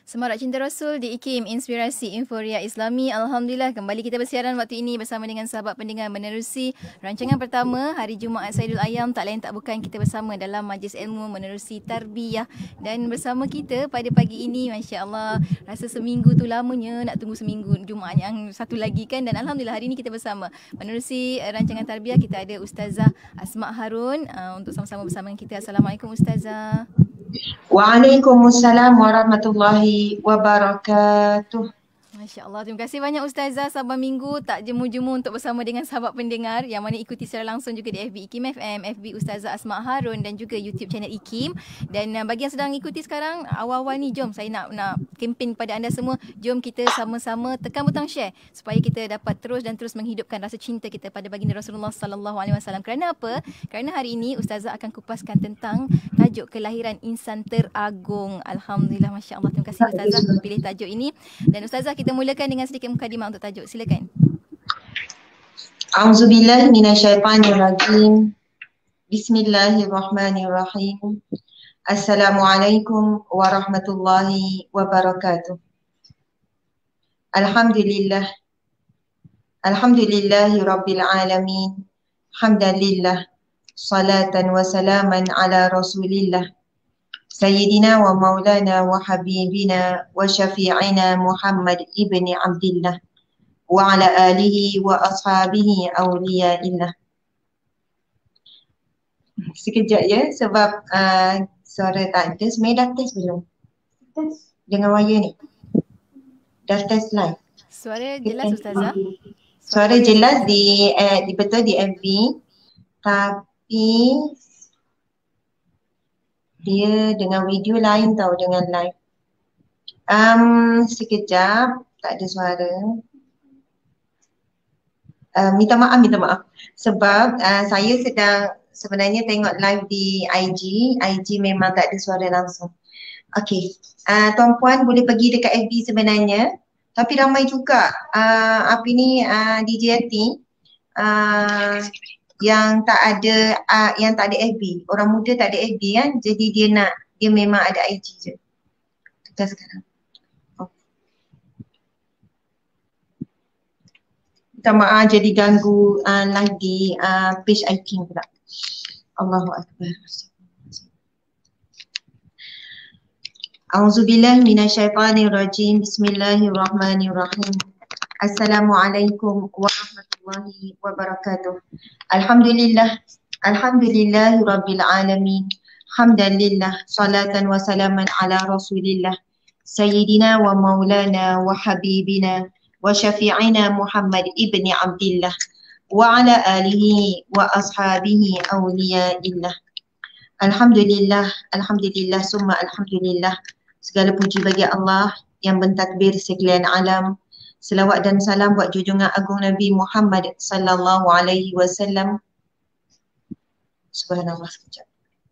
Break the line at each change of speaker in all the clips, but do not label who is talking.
Semarak Cinta Rasul di IKIM Inspirasi Inforia Islami. Alhamdulillah kembali kita bersiaran waktu ini bersama dengan sahabat pendengar menerusi rancangan pertama hari Jumaat Saidul Ayam. Tak lain tak bukan kita bersama dalam Majlis Ilmu menerusi Tarbiyah. Dan bersama kita pada pagi ini, Masya Allah, rasa seminggu tu lamanya, nak tunggu seminggu Jumaat yang satu lagi kan. Dan Alhamdulillah hari ini kita bersama menerusi rancangan Tarbiyah. Kita ada Ustazah Asma Harun untuk sama-sama bersama dengan kita. Assalamualaikum Ustazah.
Waalaikumsalam warahmatullahi wabarakatuh.
Masya Allah, terima kasih banyak Ustazah. Sabar minggu tak jemu-jemu untuk bersama dengan sahabat pendengar yang mana ikuti secara langsung juga di FB IKIM FM, FB Ustazah Asma Harun dan juga YouTube channel IKIM. Dan bagi yang sedang ikuti sekarang, awal-awal ni jom saya nak kempen kepada anda semua. Jom kita sama-sama tekan butang share supaya kita dapat terus dan terus menghidupkan rasa cinta kita pada baginda Rasulullah sallallahu alaihi wasallam. Kerana apa? Kerana hari ini Ustazah akan kupaskan tentang tajuk kelahiran insan teragung. Alhamdulillah, Masya Allah. Terima kasih Ustazah pilih tajuk ini. Dan Ustazah, kita mulakan dengan sedikit mukadimah untuk tajuk. Silakan.
A'udzubillahi minasyaitanirrajim. Bismillahirrahmanirrahim. Assalamualaikum warahmatullahi wabarakatuh. Alhamdulillah. Alhamdulillahi rabbil alamin. Hamdalillah. Salatan wa salaman ala rasulillah. Sayyidina wa maulana wa habibina wa syafi'ina Muhammad ibni Abdillah wa ala alihi wa ashabihi awliyaillah. Sekejap ya, sebab suara tak ada. Sebenarnya dah test belum? Test dengan wire ni. Dah test live.
Suara jelas Ustazah?
Suara jelas di betul di FB, tapi dia dengan video lain tau, dengan live. Sekejap, tak ada suara. Minta maaf. Sebab saya sedang sebenarnya tengok live di IG memang tak ada suara langsung. Okey, tuan-puan boleh pergi dekat FB sebenarnya. Tapi ramai juga DJT yang tak ada FB. Orang muda tak ada FB kan. Jadi dia memang ada IG je. Kita sekarang. Minta maaf jadi ganggu lagi page IKIM pula. Allahu Akbar. A'udzubillahi minasyaitanirrajim. Bismillahirrahmanirrahim. Assalamualaikum warahmatullahi wabarakatuh. Alhamdulillah. Alhamdulillahi rabbil alamin. Hamdalillah. Salatan wa salaman ala rasulillah. Sayyidina wa maulana wa habibina wa syafi'ina Muhammad ibni Abdillah wa ala alihi wa ashabihi awliyaillah. Alhamdulillah. Alhamdulillah summa alhamdulillah. Segala puji bagi Allah yang mentadbir sekalian alam. Selawat dan salam buat junjungan agung Nabi Muhammad sallallahu alaihi wasallam. Subhanallah, sekejap.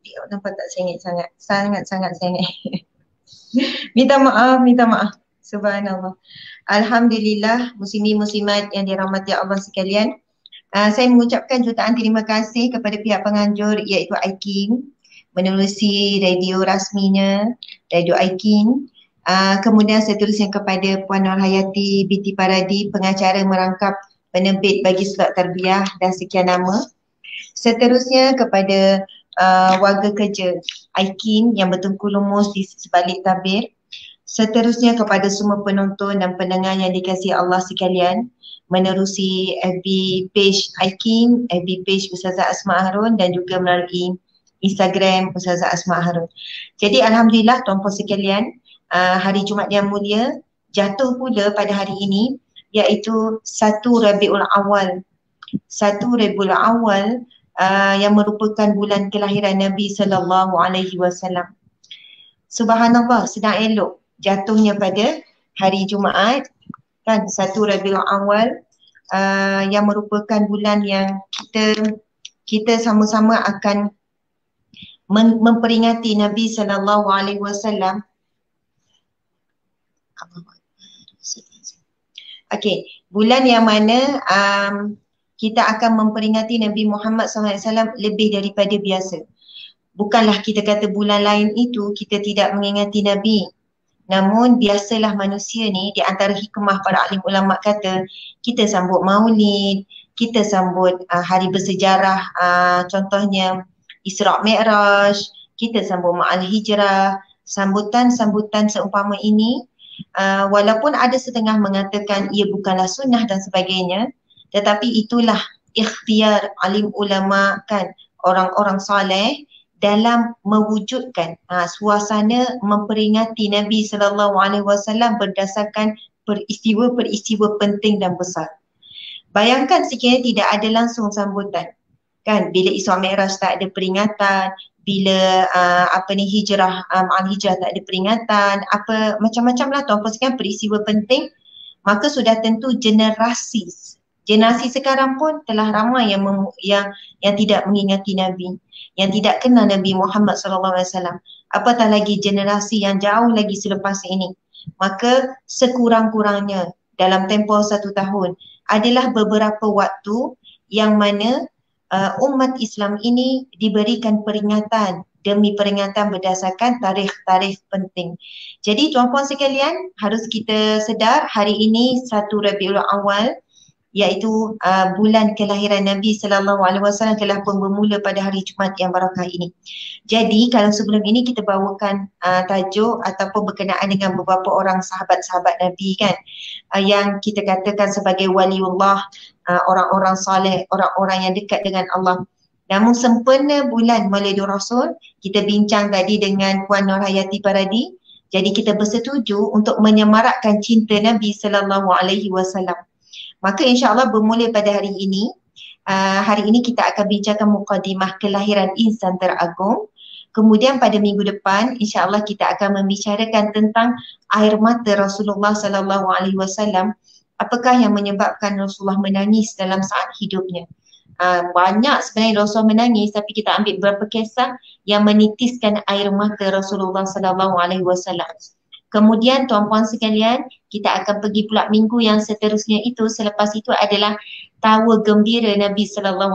Dia nampak tak sengit sangat. Sangat sengit. Minta maaf. Subhanallah. Alhamdulillah, muslimin-muslimat yang dirahmati Allah sekalian. Saya mengucapkan jutaan terima kasih kepada pihak penganjur iaitu IKIM menerusi radio rasminya, Radio IKIM. Kemudian seterusnya kepada Puan Nur Hayati binti Paradi, pengacara merangkap penerbit bagi slot tarbiyah dan sekian nama. Seterusnya kepada warga kerja IKIM yang bertengku lumus di sebalik tabir. Seterusnya kepada semua penonton dan pendengar yang dikasihi Allah sekalian menerusi FB page IKIM, FB page Ustazah Asma Harun dan juga melalui Instagram Ustazah Asma Harun. Jadi Alhamdulillah tuan-puan sekalian, hari Jumaat yang mulia jatuh pula pada hari ini iaitu 1 Rabiul Awal. 1 Rabiul Awal yang merupakan bulan kelahiran Nabi sallallahu alaihi wasallam. Subhanallah, sedang elok jatuhnya pada hari Jumaat kan, 1 Rabiul Awal yang merupakan bulan yang kita sama-sama akan memperingati Nabi sallallahu alaihi wasallam. Okey, bulan yang mana kita akan memperingati Nabi Muhammad SAW lebih daripada biasa. Bukanlah kita kata bulan lain itu kita tidak mengingati Nabi. Namun biasalah manusia ni, di antara hikmah para alim ulama kata, kita sambut maulid, kita sambut hari bersejarah, contohnya Isra' Mi'raj, kita sambut Ma'al Hijrah, sambutan-sambutan seumpama ini, walaupun ada setengah mengatakan ia bukanlah sunnah dan sebagainya, tetapi itulah ikhtiar alim ulama kan, orang-orang saleh dalam mewujudkan suasana memperingati Nabi SAW berdasarkan peristiwa-peristiwa penting dan besar. Bayangkan sekiranya tidak ada langsung sambutan, kan, bila Isra' Mi'raj tak ada peringatan, bila hijrah, Al-Hijrah tak ada peringatan, apa macam-macam lah tuan-puan sekalian peristiwa penting, maka sudah tentu generasi sekarang pun telah ramai yang tidak mengingati Nabi, yang tidak kenal Nabi Muhammad SAW. Apatah lagi generasi yang jauh lagi selepas ini. Maka sekurang-kurangnya dalam tempoh 1 tahun adalah beberapa waktu yang mana umat Islam ini diberikan peringatan demi peringatan berdasarkan tarikh-tarikh penting. Jadi tuan-puan sekalian, harus kita sedar hari ini 1 Rabiul Awal, iaitu bulan kelahiran Nabi SAW telah pun bermula pada hari Jumaat yang barakah ini. Jadi kalau sebelum ini kita bawakan tajuk ataupun berkenaan dengan beberapa orang sahabat-sahabat Nabi kan, yang kita katakan sebagai waliullah, orang-orang saleh, orang-orang yang dekat dengan Allah. Namun sempena bulan Maulidur Rasul, kita bincang tadi dengan Puan Nur Hayati Paradi. Jadi kita bersetuju untuk menyemarakkan cinta Nabi SAW. Maka insya-Allah bermula pada hari ini. Hari ini kita akan bincangkan mukadimah kelahiran insan teragung. Kemudian pada minggu depan insya-Allah kita akan membicarakan tentang air mata Rasulullah SAW. Apakah yang menyebabkan Rasulullah menangis dalam saat hidupnya? Banyak sebenarnya Rasulullah menangis, tapi kita ambil beberapa kisah yang menitiskan air mata Rasulullah SAW. Kemudian tuan-puan sekalian, kita akan pergi pula minggu yang seterusnya itu, selepas itu adalah tawa gembira Nabi SAW.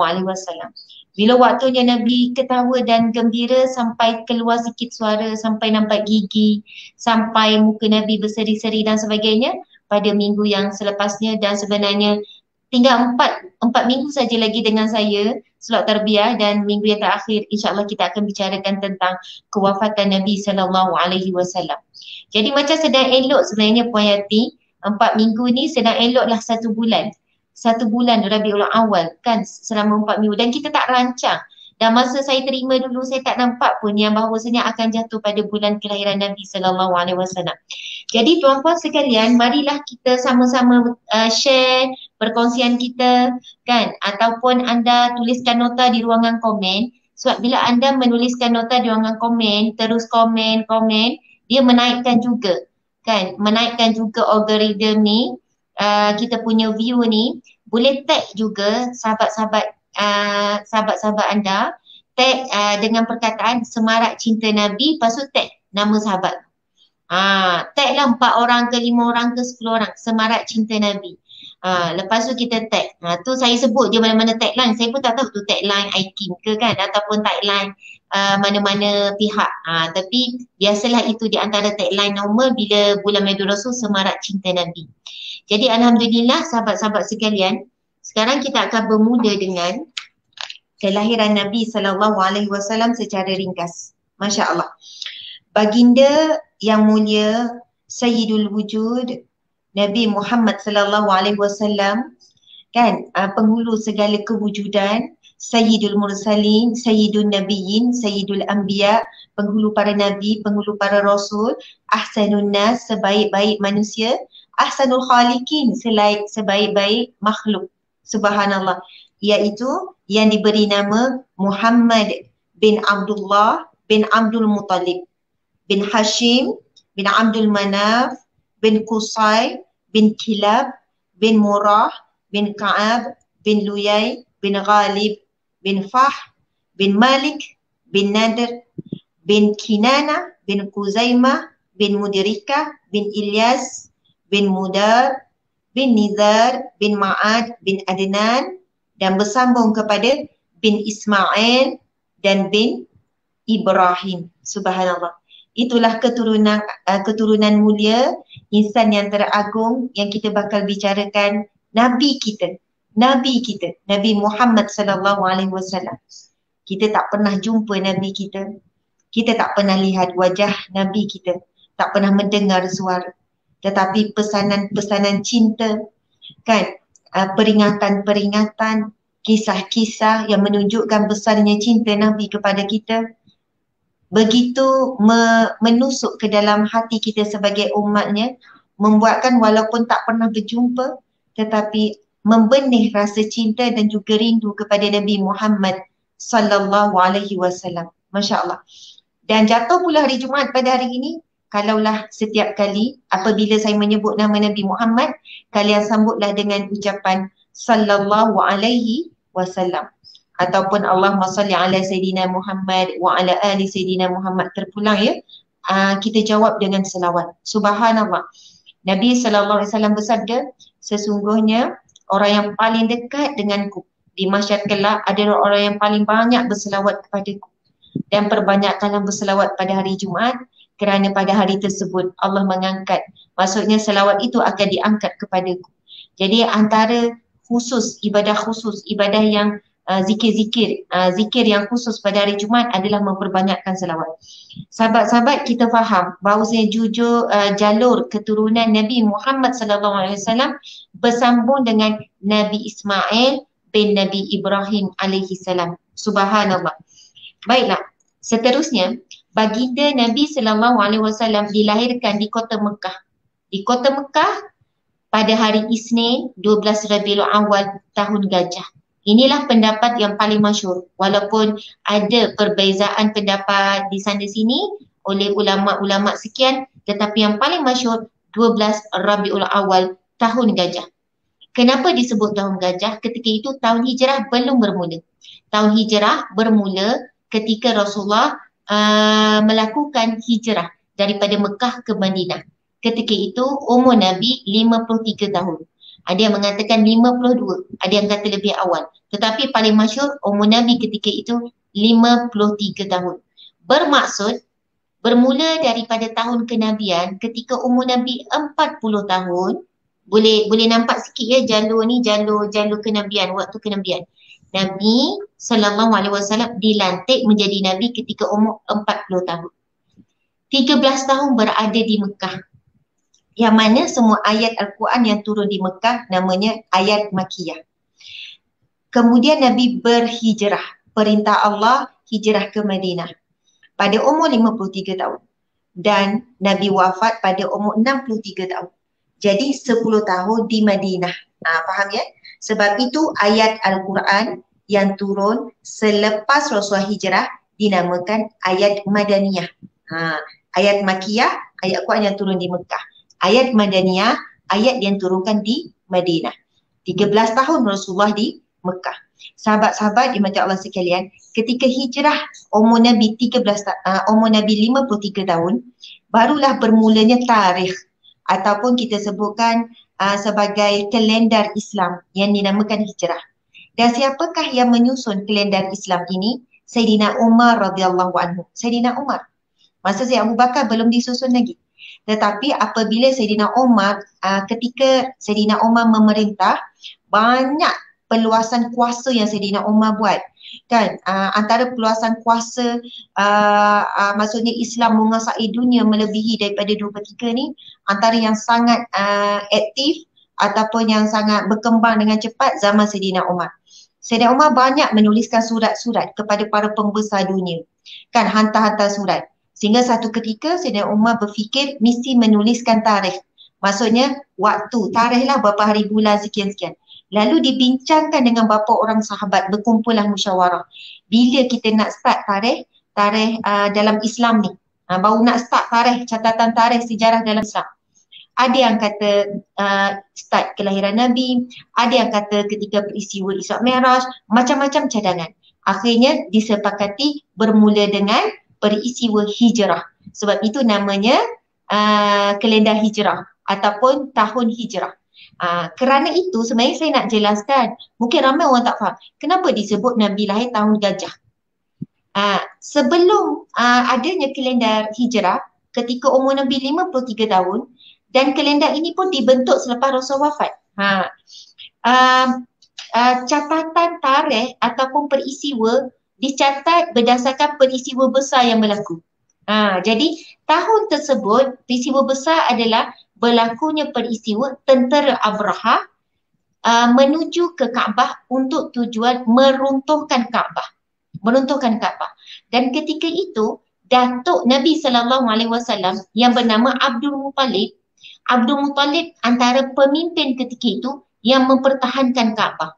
Bila waktunya Nabi ketawa dan gembira sampai keluar sikit suara, sampai nampak gigi, sampai muka Nabi berseri-seri dan sebagainya, pada minggu yang selepasnya. Dan sebenarnya tinggal 4 minggu saja lagi dengan saya slot tarbiyah, dan minggu yang terakhir insya-Allah kita akan bicarakan tentang kewafatan Nabi SAW. Jadi macam sedang elok sebenarnya Puan Yati, 4 minggu ni sedang eloklah 1 bulan. 1 bulan Rabiul Awal kan, selama 4 minggu, dan kita tak rancang. Dan masa saya terima dulu, saya tak nampak pun yang bahawasanya akan jatuh pada bulan kelahiran Nabi SAW. Jadi tuan-puan sekalian, marilah kita sama-sama share perkongsian kita kan, ataupun anda tuliskan nota di ruangan komen. Sebab bila anda menuliskan nota di ruangan komen, terus komen, dia menaikkan juga kan, menaikkan juga algoritma ni, kita punya view ni. Boleh tag juga sahabat-sahabat anda, tag dengan perkataan semarak cinta Nabi, lepas tu tag nama sahabat. Tag lah 4 orang ke 5 orang ke 10 orang, semarak cinta Nabi. Lepas tu kita tag. Tu saya sebut je mana-mana tagline. Saya pun tak tahu tu tagline IKIM ke kan, ataupun tagline mana-mana pihak. Tapi biasalah itu di antara tagline normal bila bulan Maulidur Rasul, semarak cinta Nabi. Jadi alhamdulillah sahabat-sahabat sekalian, sekarang kita akan bermula dengan kelahiran Nabi SAW secara ringkas. Masya Allah. Baginda yang mulia Sayyidul Wujud Nabi Muhammad SAW kan, penghulu segala kewujudan, Sayyidul Mursalin, Sayyidul Nabiyyin, Sayyidul Anbiya, penghulu para nabi, penghulu para rasul, Ahsanun Nas, sebaik-baik manusia, Ahsanul Khaliqin, sebaik-baik makhluk. Subhanallah. Iaitu yang diberi nama Muhammad bin Abdullah bin Abdul Muttalib bin Hashim bin Abdul Manaf bin Qusay bin Kilab bin Murrah bin Ka'ab bin Luyay bin Ghalib bin Fah bin Malik bin Nadir bin Kinana bin Kuzaimah bin Mudirika bin Ilyas bin Mudar bin Nizar bin Ma'ad bin Adnan, dan bersambung kepada bin Ismail dan bin Ibrahim. Subhanallah. Itulah keturunan mulia, insan yang teragung yang kita bakal bicarakan, Nabi kita. Nabi Muhammad sallallahu alaihi wasallam. Kita tak pernah jumpa Nabi kita. Kita tak pernah lihat wajah Nabi kita. Tak pernah mendengar suara. Tetapi pesanan-pesanan cinta, kan, peringatan-peringatan, kisah-kisah yang menunjukkan besarnya cinta Nabi kepada kita, begitu menusuk ke dalam hati kita sebagai umatnya, membuatkan walaupun tak pernah berjumpa, tetapi membenih rasa cinta dan juga rindu kepada Nabi Muhammad sallallahu alaihi wasallam. Masya Allah. Dan jatuh pula hari Jumaat pada hari ini, kalaulah setiap kali apabila saya menyebut nama Nabi Muhammad, kalian sambutlah dengan ucapan sallallahu alaihi wasallam. Ataupun Allahumma salli ala Sayyidina Muhammad wa ala ali Sayyidina Muhammad, terpulang ya. Kita jawab dengan selawat. Subhanallah. Nabi sallallahu alaihi wasallam bersabda, sesungguhnya orang yang paling dekat denganku di mahsyar kelak adalah orang yang paling banyak berselawat kepadaku. Dan perbanyakkanlah berselawat pada hari Jumaat, kerana pada hari tersebut Allah mengangkat. Maksudnya selawat itu akan diangkat kepadaku. Jadi antara ibadah yang zikir yang khusus pada hari Jumaat adalah memperbanyakkan selawat. Sahabat-sahabat, kita faham bahawasanya jalur keturunan Nabi Muhammad sallallahu alaihi wasallam bersambung dengan Nabi Ismail bin Nabi Ibrahim alaihi salam. Subhanallah. Baiklah, seterusnya baginda Nabi sallallahu alaihi wasallam dilahirkan di kota Mekah. Di kota Mekah pada hari Isnin 12 Rabiul Awal tahun Gajah. Inilah pendapat yang paling masyhur, walaupun ada perbezaan pendapat di sana sini oleh ulama-ulama sekian, tetapi yang paling masyhur 12 Rabiul Awal tahun Gajah. Kenapa disebut tahun Gajah? Ketika itu tahun Hijrah belum bermula. Tahun Hijrah bermula ketika Rasulullah melakukan hijrah daripada Mekah ke Madinah. Ketika itu umur Nabi 53 tahun. Ada yang mengatakan 52, ada yang kata lebih awal. Tetapi paling masyhur umur Nabi ketika itu 53 tahun. Bermaksud bermula daripada tahun kenabian ketika umur Nabi 40 tahun. Boleh nampak sikit ya jalur kenabian, waktu kenabian. Nabi sallallahu alaihi wasallam dilantik menjadi nabi ketika umur 40 tahun. 13 tahun berada di Mekah. Yang mana semua ayat Al-Quran yang turun di Mekah namanya ayat Makiyah. Kemudian Nabi berhijrah. Perintah Allah hijrah ke Madinah pada umur 53 tahun. Dan Nabi wafat pada umur 63 tahun. Jadi 10 tahun di Madinah. Faham ya? Sebab itu ayat Al-Quran yang turun selepas Rasulullah hijrah dinamakan ayat Madaniyah. Ayat Makiyah, ayat Quran yang turun di Mekah. Ayat Madaniyah, ayat yang turunkan di Madinah. 13 tahun Rasulullah di Mekah. Sahabat-sahabat dimati Allah sekalian, ketika hijrah umur Nabi 53 tahun, barulah bermulanya tarikh ataupun kita sebutkan sebagai kalendar Islam yang dinamakan hijrah. Dan siapakah yang menyusun kalendar Islam ini? Sayyidina Umar radhiyallahu anhu. Sayyidina Umar. Masa Sayyidina Abu Bakar belum disusun lagi. Tetapi apabila Sayyidina Umar, ketika Sayyidina Umar memerintah, banyak peluasan kuasa yang Sayyidina Umar buat. Kan, antara peluasan kuasa, maksudnya Islam menguasai dunia melebihi daripada 2/3 ni, antara yang sangat aktif ataupun yang sangat berkembang dengan cepat zaman Sayyidina Umar. Sayyidina Umar banyak menuliskan surat-surat kepada para pembesar dunia. Kan, hantar-hantar surat. Sehingga satu ketika Sayyidina Umar berfikir mesti menuliskan tarikh. Maksudnya waktu, tarikh lah berapa hari bulan sekian-sekian. Lalu dibincangkan dengan beberapa orang sahabat, berkumpullah musyawarah. Bila kita nak start tarikh dalam Islam ni, baru nak start tarikh, catatan tarikh sejarah dalam Islam. Ada yang kata start kelahiran Nabi, ada yang kata ketika peristiwa Isra Mi'raj, macam-macam cadangan. Akhirnya disepakati bermula dengan peristiwa hijrah. Sebab itu namanya kalendar hijrah ataupun tahun hijrah. Kerana itu sebenarnya saya nak jelaskan, mungkin ramai orang tak faham, kenapa disebut Nabi lahir tahun Gajah. Sebelum adanya kalender hijrah ketika umur Nabi 53 tahun, dan kalender ini pun dibentuk selepas Rasul wafat. Uh, Catatan tarikh ataupun peristiwa dicatat berdasarkan peristiwa besar yang berlaku. Jadi tahun tersebut peristiwa besar adalah berlakunya peristiwa tentera Abraha menuju ke Kaabah untuk tujuan meruntuhkan Kaabah. Dan ketika itu datuk Nabi SAW yang bernama Abdul Muttalib antara pemimpin ketika itu yang mempertahankan Kaabah.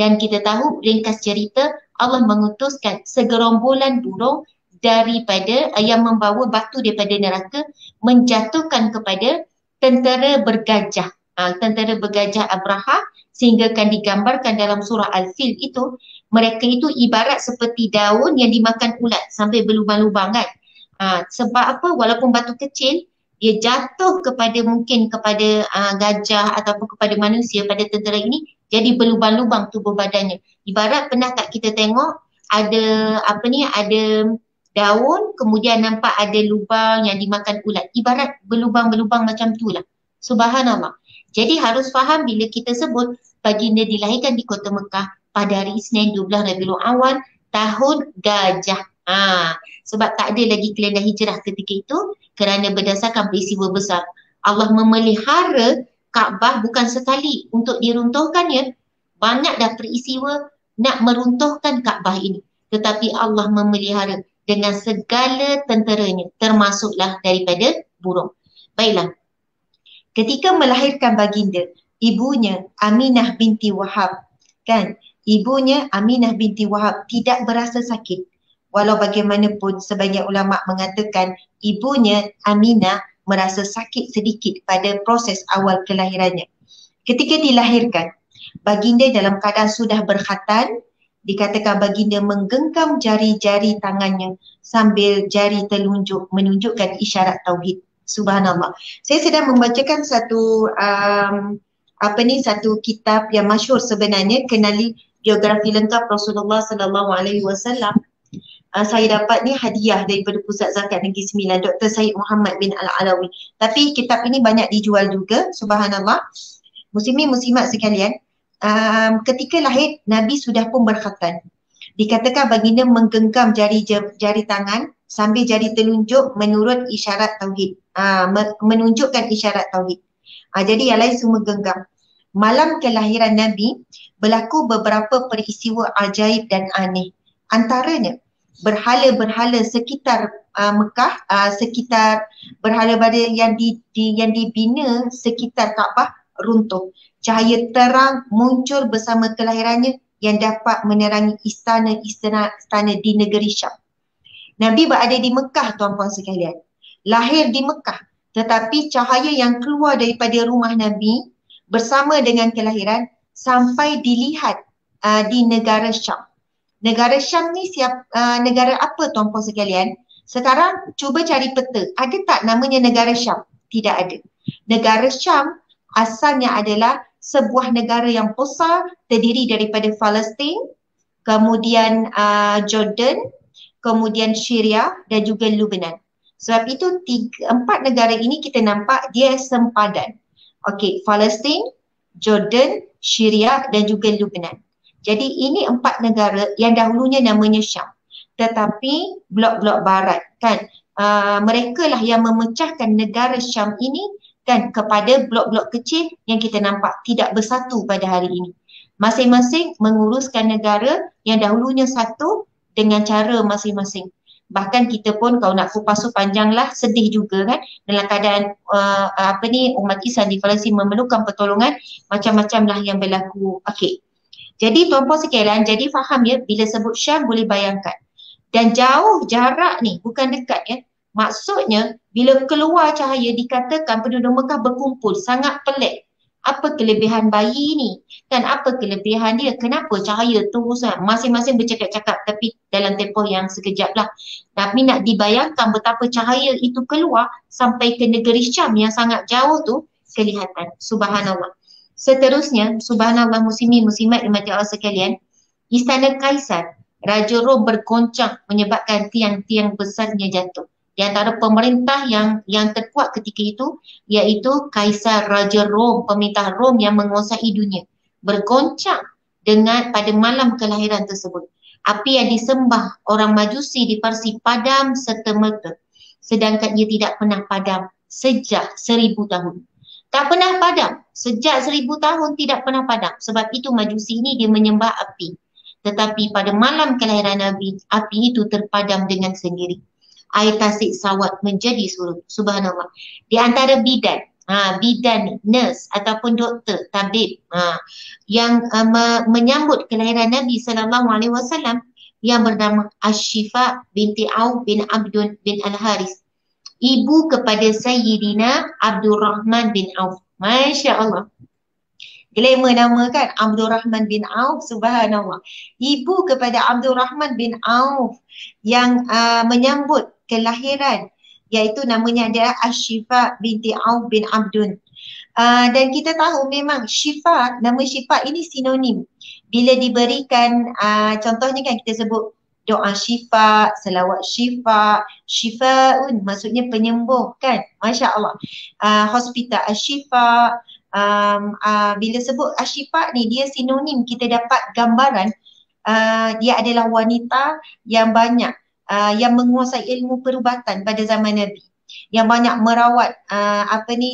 Dan kita tahu ringkas cerita Allah mengutuskan segerombolan burung daripada yang membawa batu daripada neraka menjatuhkan kepada tentera bergajah. Tentera bergajah Abraha, sehingga kan digambarkan dalam surah Al-Fil itu, mereka itu ibarat seperti daun yang dimakan ulat sampai berlubang-lubang kan. Sebab apa? Walaupun batu kecil, dia jatuh mungkin kepada gajah ataupun kepada manusia, pada tentera ini, jadi berlubang-lubang tubuh badannya. Ibarat pernah tak kita tengok ada daun, kemudian nampak ada lubang yang dimakan ulat. Ibarat berlubang-berlubang macam tu lah. Subhanallah. Jadi harus faham bila kita sebut baginda dilahirkan di kota Mekah pada hari Isnin 12 Rabiul Awal tahun gajah. Sebab tak ada lagi kalender hijrah ketika itu kerana berdasarkan peristiwa besar. Allah memelihara Kaabah bukan sekali untuk diruntuhkan ya. Banyak dah peristiwa nak meruntuhkan Kaabah ini. Tetapi Allah memelihara dengan segala tenteranya, termasuklah daripada burung. Baiklah. Ketika melahirkan baginda, ibunya Aminah binti Wahab, kan? Ibunya Aminah binti Wahab tidak berasa sakit. Walau bagaimanapun sebagian ulama mengatakan ibunya Aminah merasa sakit sedikit pada proses awal kelahirannya. Ketika dilahirkan, baginda dalam keadaan sudah berkhatan. Dikatakan baginda menggenggam jari-jari tangannya sambil jari telunjuk menunjukkan isyarat tauhid. Subhanallah. Saya sedang membacakan satu kitab yang masyhur sebenarnya, kenali biografi lengkap Rasulullah sallallahu alaihi wasallam. Saya dapat ni hadiah daripada Pusat Zakat Negeri Sembilan, Dr. Syed Muhammad bin Al-Alawi. Tapi kitab ini banyak dijual juga, subhanallah. Muslimin muslimat sekalian, ketika lahir Nabi sudah pun berkhatan. Dikatakan baginda menggenggam jari tangan sambil jari telunjuk menurut isyarat tauhid, menunjukkan isyarat tauhid. Jadi yang lain semua genggam. Malam kelahiran Nabi berlaku beberapa peristiwa ajaib dan aneh. Antaranya berhala-berhala sekitar Mekah, sekitar berhala-berhala yang dibina sekitar Kaabah runtuh. Cahaya terang muncul bersama kelahirannya yang dapat menerangi istana di negeri Syam. Nabi berada di Mekah, tuan-puan sekalian. Lahir di Mekah, tetapi cahaya yang keluar daripada rumah Nabi bersama dengan kelahiran sampai dilihat di negara Syam. Negara Syam ni negara apa, tuan-puan sekalian? Sekarang cuba cari peta. Ada tak namanya negara Syam? Tidak ada. Negara Syam asalnya adalah sebuah negara yang besar terdiri daripada Palestin, kemudian Jordan, kemudian Syria dan juga Lebanon. Sebab itu empat negara ini kita nampak dia sempadan. Okey, Palestin, Jordan, Syria dan juga Lebanon. Jadi ini empat negara yang dahulunya namanya Syam. Tetapi blok-blok barat kan, mereka lah yang memecahkan negara Syam ini kan kepada blok-blok kecil yang kita nampak tidak bersatu pada hari ini. Masing-masing menguruskan negara yang dahulunya satu dengan cara masing-masing. Bahkan kita pun kalau nak kupas panjanglah sedih juga kan dalam keadaan umat Islam di Palestin memerlukan pertolongan, macam-macam lah yang berlaku. Okey. Jadi tuan-puan sekalian, jadi faham ya bila sebut Syam boleh bayangkan. Dan jauh jarak ni, bukan dekat ya. Maksudnya bila keluar cahaya dikatakan penduduk Mekah berkumpul, sangat pelik. Apa kelebihan bayi ni? Kan apa kelebihan dia? Kenapa cahaya terus masing-masing bercakap-cakap tapi dalam tempoh yang sekejap lah. Tapi nak dibayangkan betapa cahaya itu keluar sampai ke negeri Syam yang sangat jauh tu kelihatan. Subhanallah. Seterusnya, subhanallah muslimin muslimat dimati Allah sekalian, Istana Kaisar Raja Rom bergoncang menyebabkan tiang-tiang besarnya jatuh. Di antara pemerintah yang terkuat ketika itu iaitu Kaisar Raja Rom, pemerintah Rom yang menguasai dunia. Bergoncang pada malam kelahiran tersebut. Api yang disembah orang Majusi di Parsi padam serta-merta. Sedangkan ia tidak pernah padam sejak 1000 tahun. Tak pernah padam. Sejak 1000 tahun tidak pernah padam. Sebab itu Majusi ini dia menyembah api. Tetapi pada malam kelahiran Nabi, api itu terpadam dengan sendiri. Air tasik sawat menjadi surut. Subhanallah. Di antara bidan, bidan, nurse ataupun doktor, tabib yang menyambut kelahiran Nabi SAW yang bernama Ashifa binti Auf bin Abdul bin Al-Haris. Ibu kepada Sayyidina Abdul Rahman bin Auf. Masya Allah. Glamour nama kan, Abdul Rahman bin Auf, subhanallah. Ibu kepada Abdul Rahman bin Auf yang menyambut kelahiran, iaitu namanya adalah Ashifa binti Auf bin Abdul. Dan kita tahu memang Syifa, nama Syifa ini sinonim. Bila diberikan, contohnya kan kita sebut doa Syifa, selawat Syifa, Syifaun maksudnya penyembuh kan. Masya Allah. Hospital Ashifa, bila sebut Ashifa ni dia sinonim, kita dapat gambaran dia adalah wanita yang banyak yang menguasai ilmu perubatan pada zaman Nabi, yang banyak merawat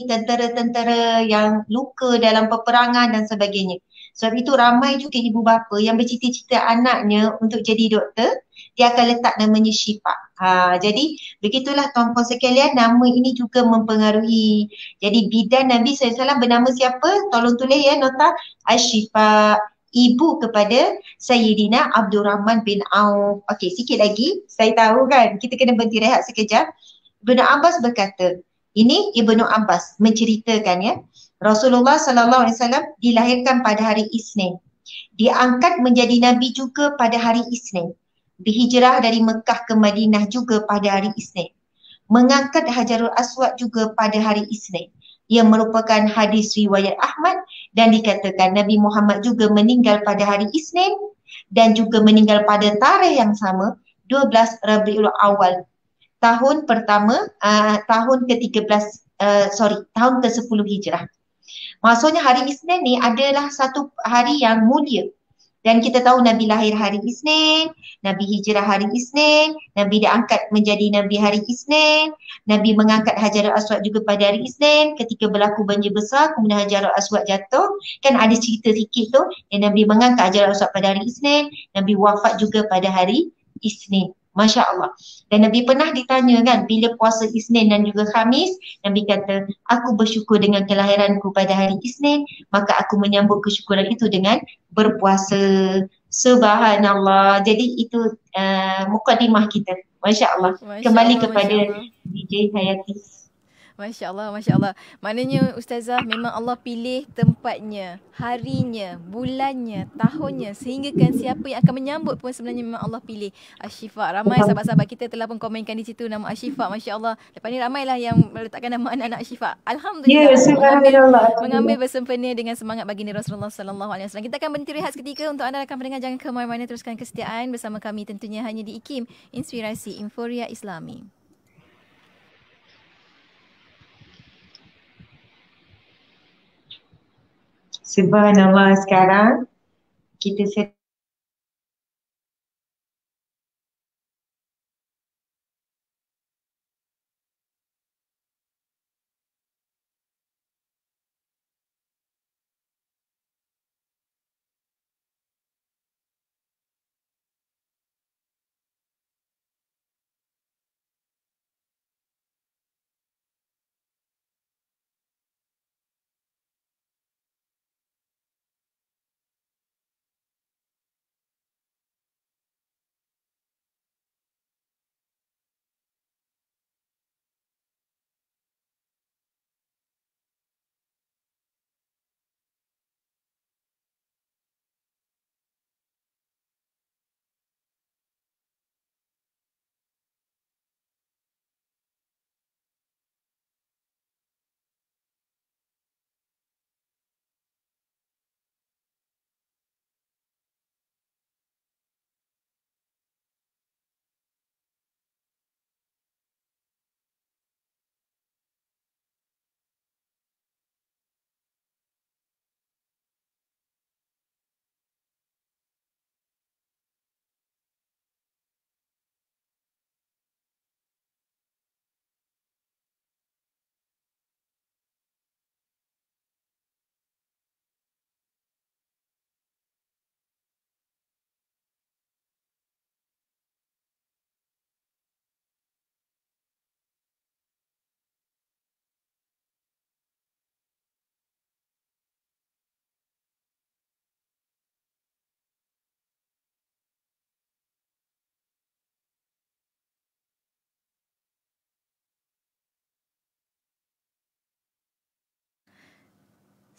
tentera-tentera yang luka dalam peperangan dan sebagainya. Sebab itu ramai juga ibu bapa yang bercita-cita anaknya untuk jadi doktor, dia akan letak namanya Syifa. Jadi begitulah tuan-puan sekalian, nama ini juga mempengaruhi. Jadi bidan Nabi SAW bernama siapa? Tolong tulis ya nota. Ashifa, ibu kepada Sayyidina Abdul Rahman bin Auf. Okey, sikit lagi. Saya tahu kan kita kena berhenti rehat sekejap. Ibnu Abbas berkata, ini Ibnu Abbas menceritakan ya, Rasulullah SAW dilahirkan pada hari Isnin. Diangkat menjadi Nabi juga pada hari Isnin. Berhijrah dari Mekah ke Madinah juga pada hari Isnin. Mengangkat Hajarul Aswad juga pada hari Isnin. Ia merupakan hadis riwayat Ahmad dan dikatakan Nabi Muhammad juga meninggal pada hari Isnin dan juga meninggal pada tarikh yang sama, 12 Rabiul Awal. Tahun pertama, tahun ke-13, tahun ke-10 Hijrah. Maksudnya hari Isnin ni adalah satu hari yang mulia. Dan kita tahu Nabi lahir hari Isnin, Nabi hijrah hari Isnin, Nabi diangkat menjadi Nabi hari Isnin, Nabi mengangkat Hajarul Aswad juga pada hari Isnin. Ketika berlaku banjir besar, kemudian Hajarul Aswad jatuh. Kan ada cerita sikit tu, dan Nabi mengangkat Hajarul Aswad pada hari Isnin, Nabi wafat juga pada hari Isnin. Masya Allah. Dan Nabi pernah ditanya kan, bila puasa Isnin dan juga Khamis, Nabi kata, aku bersyukur dengan kelahiranku pada hari Isnin, maka aku menyambut kesyukuran itu dengan berpuasa. Subhanallah. Jadi itu mukadimah kita. Masya Allah.
Masya
Kembali
Allah,
kepada
Masya Allah.
DJ Hayati.
Masya Allah, Masya Allah. Maknanya Ustazah memang Allah pilih tempatnya, harinya, bulannya, tahunnya, sehingga kan siapa yang akan menyambut pun sebenarnya memang Allah pilih. Ashifa. Ramai sahabat-sahabat kita telah pun komenkan di situ nama Ashifa. Masya Allah. Lepas ni ramailah yang meletakkan nama anak-anak Ashifa. Alhamdulillah.
Ya, subhanallah.
Mengambil bersempena dengan semangat baginda Rasulullah SAW. Kita akan berhenti rehat seketika. Untuk anda rakan pendengar, jangan ke mana-mana, teruskan kesetiaan bersama kami tentunya hanya di IKIM, Inspirasi Inforia Islami.
Subhanallah, sekarang kita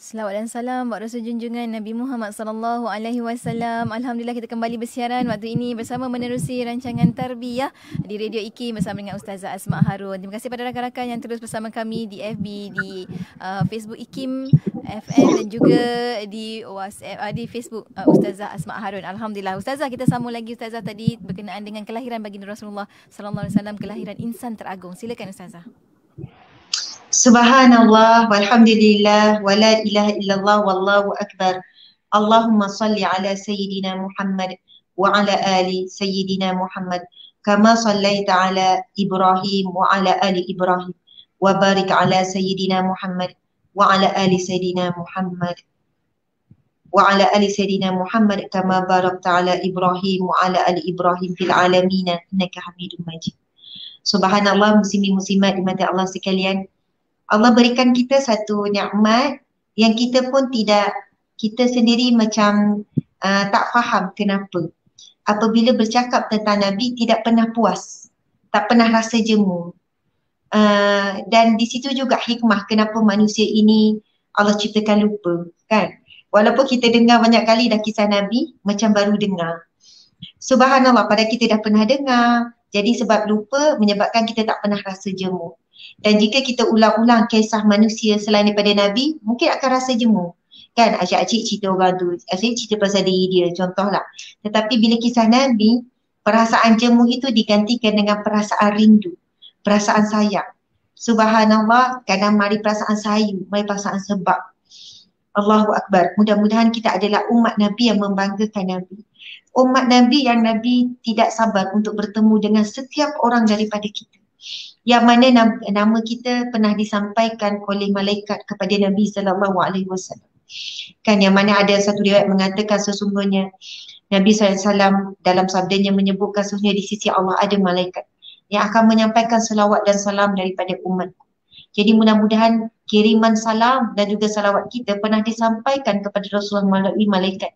Selawat dan salam buat Rasul junjungan Nabi Muhammad sallallahu alaihi wasallam. Alhamdulillah kita kembali bersiaran waktu ini bersama menerusi rancangan tarbiyah di Radio IKIM bersama dengan Ustazah Asma Harun. Terima kasih pada rakan-rakan yang terus bersama kami di FB, di Facebook IKIM FM dan juga di WhatsApp, di Facebook Ustazah Asma Harun. Alhamdulillah. Ustazah, kita sambung lagi Ustazah tadi berkenaan dengan kelahiran baginda Rasulullah sallallahu alaihi wasallam, kelahiran insan teragung. Silakan Ustazah.
Subhanallah walhamdulillah wa la ilaha illallah wallahu akbar. Allahumma salli ala sayyidina Muhammad wa ala ali sayyidina Muhammad kama sallaita ala Ibrahim wa ala ali Ibrahim wa barik ala sayyidina Muhammad wa ala ali sayyidina Muhammad wa ala ali sayyidina Muhammad kama barakta ala Ibrahim wa ala ali Ibrahim fil alamin innaka Hamidum Majid. Subhanallah, muslimin muslimat dimati Allah sekalian. Allah berikan kita satu nikmat yang kita pun tidak, kita sendiri macam tak faham kenapa. Apabila bercakap tentang Nabi tidak pernah puas, tak pernah rasa jemu. Dan di situ juga hikmah kenapa manusia ini Allah ciptakan lupa, kan? Walaupun kita dengar banyak kali dah kisah Nabi, macam baru dengar. Subhanallah, pada kita dah pernah dengar. Jadi sebab lupa menyebabkan kita tak pernah rasa jemu. Dan jika kita ulang-ulang kisah manusia selain daripada Nabi, mungkin akan rasa jemu. Kan, acik-acik cerita orang tu, acik cerita pasal diri dia, contohlah. Tetapi bila kisah Nabi, perasaan jemu itu digantikan dengan perasaan rindu, perasaan sayang. Subhanallah, kadang mari perasaan sayu, mari perasaan sebab. Allahu Akbar. Mudah-mudahan kita adalah umat Nabi yang membanggakan Nabi. Umat Nabi yang Nabi tidak sabar untuk bertemu dengan setiap orang daripada kita. Yang mana nama kita pernah disampaikan oleh malaikat kepada Nabi sallallahu alaihi wasallam. Kan, yang mana ada satu riwayat mengatakan sesungguhnya Nabi SAW dalam sabdanya menyebutkan sesungguhnya di sisi Allah ada malaikat yang akan menyampaikan selawat dan salam daripada umatku. Jadi mudah-mudahan kiriman salam dan juga salawat kita pernah disampaikan kepada Rasulullah melalui malaikat.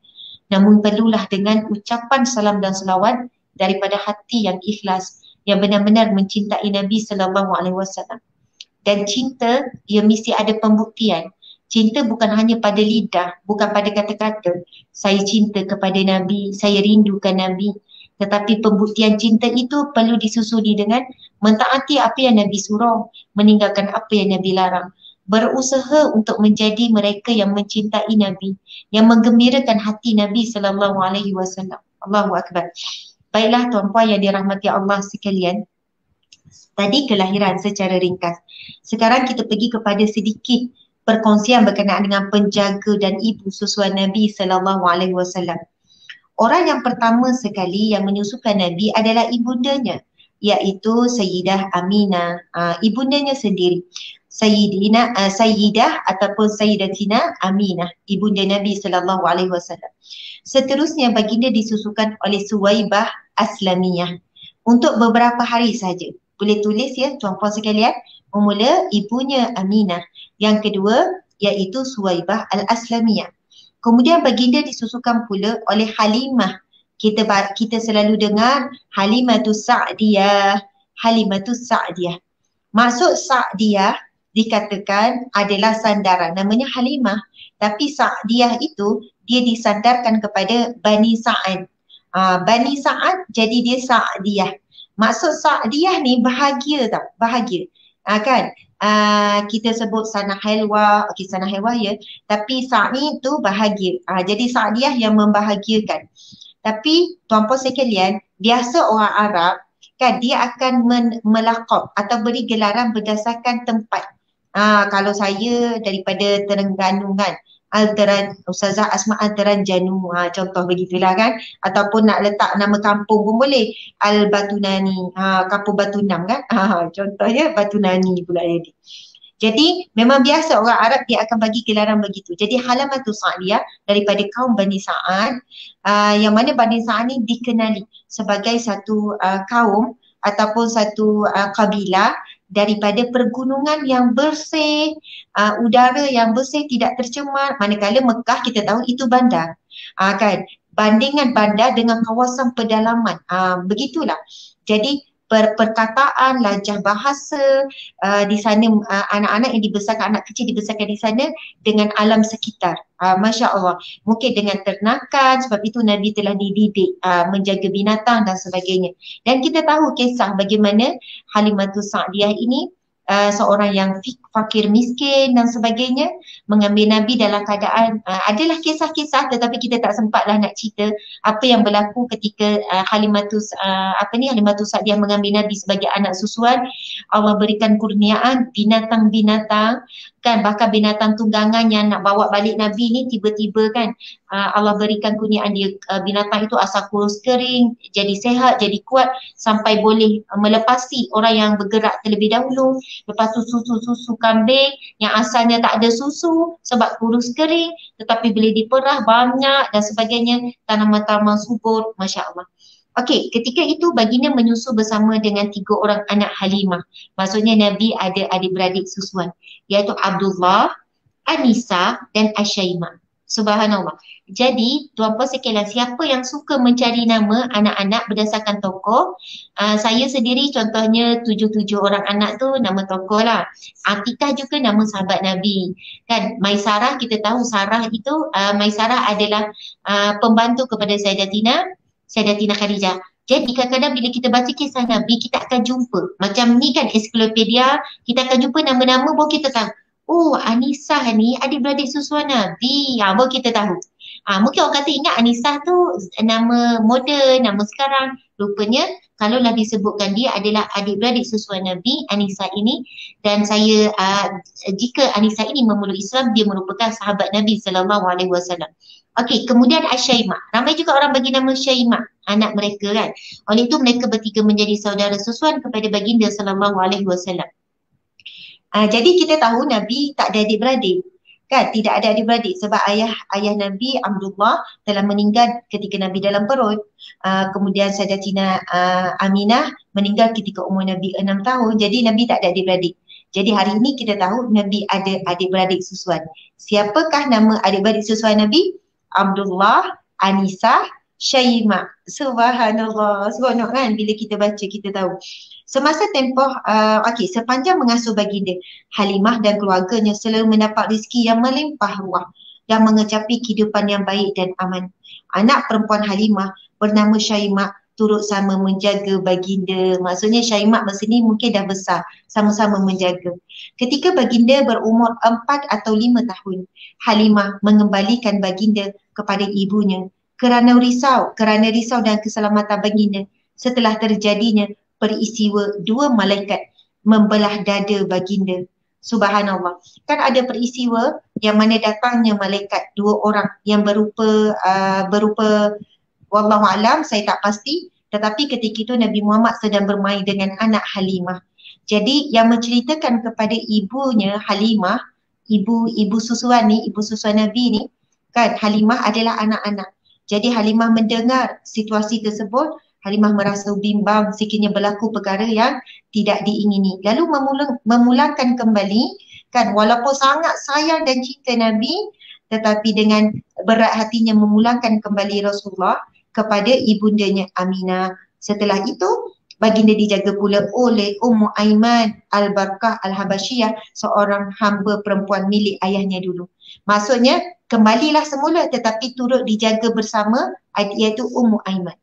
Namun perlulah dengan ucapan salam dan salawat daripada hati yang ikhlas, yang benar-benar mencintai Nabi sallallahu alaihi wasallam. Dan cinta dia mesti ada pembuktian. Cinta bukan hanya pada lidah, bukan pada kata-kata. Saya cinta kepada Nabi, saya rindukan Nabi. Tetapi pembuktian cinta itu perlu disusuli dengan mentaati apa yang Nabi suruh, meninggalkan apa yang Nabi larang. Berusaha untuk menjadi mereka yang mencintai Nabi, yang menggembirakan hati Nabi sallallahu alaihi wasallam. Allahu Akbar. Baiklah tuan-puan yang dirahmati Allah sekalian. Tadi kelahiran secara ringkas. Sekarang kita pergi kepada sedikit perkongsian berkenaan dengan penjaga dan ibu susuan Nabi sallallahu alaihi wasallam. Orang yang pertama sekali yang menyusukan Nabi adalah ibundanya, iaitu Sayyidah Aminah, ibundanya sendiri. Sayyidah ataupun Sayyidatina Aminah, ibunda Nabi sallallahu alaihi wasallam. Seterusnya baginda disusukan oleh Suwaibah Aslamiyah untuk beberapa hari saja. Boleh tulis ya tuan-puan sekalian. Memula ibunya Aminah, yang kedua iaitu Suwaibah Al-Aslamiyah. Kemudian baginda disusukan pula oleh Halimah. Kita selalu dengar Halimatus Sa'diyah, Halimatus Sa'diyah. Maksud Sa'diyah dikatakan adalah sandaran, namanya Halimah. Tapi Sa'diyah itu dia disandarkan kepada Bani Sa'ad. Bani Sa'ad jadi dia Sa'diyah. Maksud Sa'diyah ni bahagia tau, bahagia. Kan? Kita sebut sanah helwa, okay, sanah helwa ya, tapi Sa'ni tu bahagia. Jadi Sa'diyah yang membahagiakan. Tapi tuan-puan sekalian, biasa orang Arab kan dia akan melaqab atau beri gelaran berdasarkan tempat. Kalau saya daripada Terengganu kan, Ustazah Asma Al-Terengganu, contoh begitulah kan, ataupun nak letak nama kampung pun boleh, Al-Batunani, Kampung Batunam kan, contohnya Batunani pula jadi. Jadi memang biasa orang Arab dia akan bagi gelaran begitu. Jadi Halamatus Sa'diyah daripada kaum Bani Sa'ad, yang mana Bani Sa'ad ni dikenali sebagai satu kaum ataupun satu kabilah daripada pergunungan yang bersih, udara yang bersih, tidak tercemar. Manakala Mekah kita tahu itu bandar, kan? Bandingan bandar dengan kawasan pedalaman, begitulah. Jadi perkataan, lajah bahasa, di sana anak-anak yang dibesarkan, anak kecil dibesarkan di sana dengan alam sekitar. Masya Allah. Mungkin dengan ternakan, sebab itu Nabi telah dididik menjaga binatang dan sebagainya. Dan kita tahu kisah bagaimana Halimatus Sa'diyah ini seorang yang fakir miskin dan sebagainya, mengambil Nabi dalam keadaan adalah kisah-kisah, tetapi kita tak sempatlah nak cerita apa yang berlaku ketika Halimatus Sa'diyah mengambil Nabi sebagai anak susuan. Allah berikan kurniaan binatang-binatang, kan, bahkan binatang tunggangan yang nak bawa balik Nabi ni tiba-tiba kan Allah berikan kurniaan dia, binatang itu asal kurus kering, jadi sehat, jadi kuat sampai boleh melepasi orang yang bergerak terlebih dahulu. Lepas tu susu kambing yang asalnya tak ada susu sebab kurus kering, tetapi boleh diperah banyak dan sebagainya, tanaman-tanaman subur, Masya Allah. Okey, ketika itu baginda menyusu bersama dengan 3 orang anak Halimah. Maksudnya Nabi ada adik-beradik susuan, iaitu Abdullah, Anisa dan Asyaimah. Subhanallah. Jadi tuan-puan sekalian, siapa yang suka mencari nama anak-anak berdasarkan tokoh, saya sendiri contohnya 7 orang anak tu nama tokoh lah. Atikah juga nama sahabat Nabi. Kan Maisarah, kita tahu Sarah itu, Maisarah adalah pembantu kepada Sayyidatina Khadijah. Jadi kadang-kadang bila kita baca kisah Nabi, kita akan jumpa macam ni kan, ensiklopedia, kita akan jumpa nama-nama baru kita tahu. Oh, Anisah ni adik-beradik susuan Nabi. Baru kita tahu. Mungkin orang kata ingat Anisah tu nama moden, nama sekarang. Rupanya kalaulah disebutkan dia adalah adik-beradik susuan Nabi, Anisah ini. Dan saya, jika Anisah ini memeluk Islam, dia merupakan sahabat Nabi SAW. Okey, kemudian Asyaimah. Ramai juga orang bagi nama Syaimah, anak mereka kan. Oleh itu mereka bertiga menjadi saudara susuan kepada baginda SAW. Jadi kita tahu Nabi tak ada adik-beradik, kan, tidak ada adik-beradik sebab ayah Nabi Abdullah telah meninggal ketika Nabi dalam perut. Kemudian Sayyidatina Aminah meninggal ketika umur Nabi 6 tahun. Jadi Nabi tak ada adik-beradik. Jadi hari ini kita tahu Nabi ada adik-beradik susuan. Siapakah nama adik-beradik susuan Nabi? Abdullah, Anisa, Syaimah. Subhanallah. Seronok kan bila kita baca, kita tahu. Semasa tempoh, sepanjang mengasuh baginda, Halimah dan keluarganya selalu mendapat rezeki yang melimpah ruah dan mengecapi kehidupan yang baik dan aman. Anak perempuan Halimah bernama Syaimah turut sama menjaga baginda. Maksudnya Syaimah masa ni mungkin dah besar, sama-sama menjaga. Ketika baginda berumur 4 atau 5 tahun, Halimah mengembalikan baginda kepada ibunya kerana risau dan keselamatan baginda setelah terjadinya peristiwa 2 malaikat membelah dada baginda. Subhanallah. Kan ada peristiwa yang mana datangnya malaikat 2 orang yang berupa wallahu alam, saya tak pasti, tetapi ketika itu Nabi Muhammad sedang bermain dengan anak Halimah. Jadi yang menceritakan kepada ibunya Halimah, ibu susuan Nabi ni, kan, Halimah adalah anak-anak. Jadi Halimah mendengar situasi tersebut, Halimah merasa bimbang sekiranya berlaku perkara yang tidak diingini. Lalu memulangkan kembali, kan, walaupun sangat sayang dan cinta Nabi, tetapi dengan berat hatinya memulangkan kembali Rasulullah kepada ibundanya Aminah. Setelah itu, baginda dijaga pula oleh Ummu Aiman Al-Barkah Al-Habasyiyah, seorang hamba perempuan milik ayahnya dulu. Maksudnya, kembalilah semula tetapi turut dijaga bersama, iaitu Ummu Aiman.